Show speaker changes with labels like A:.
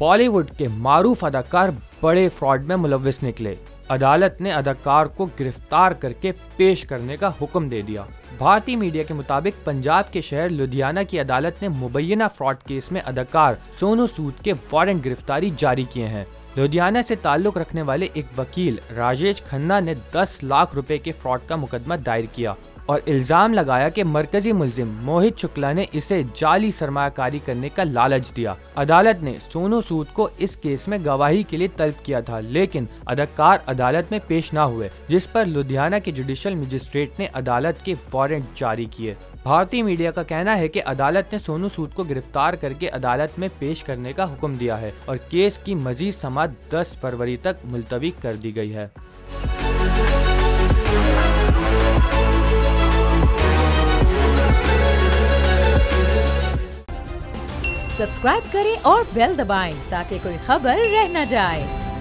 A: बॉलीवुड के मारूफ अदाकार बड़े फ्रॉड में मुलव्विस निकले। अदालत ने अदाकार को गिरफ्तार करके पेश करने का हुक्म दे दिया। भारतीय मीडिया के मुताबिक पंजाब के शहर लुधियाना की अदालत ने मुबैना फ्रॉड केस में अदाकार सोनू सूद के वारंट गिरफ्तारी जारी किए हैं। लुधियाना से ताल्लुक रखने वाले एक वकील राजेश खन्ना ने 10 लाख रुपए के फ्रॉड का मुकदमा दायर किया और इल्जाम लगाया कि मरकजी मुलजिम मोहित शुक्ला ने इसे जाली सरमायाकारी करने का लालच दिया। अदालत ने सोनू सूद को इस केस में गवाही के लिए तलब किया था, लेकिन अदाकार अदालत में पेश न हुए, जिस पर लुधियाना के जुडिशल मजिस्ट्रेट ने अदालत के वारंट जारी किए। भारतीय मीडिया का कहना है कि अदालत ने सोनू सूद को गिरफ्तार करके अदालत में पेश करने का हुक्म दिया है और केस की मजीद समाअत 10 फरवरी तक मुलतवी कर दी गई है।
B: सब्सक्राइब करें और बेल दबाएं ताकि कोई खबर रह न जाए।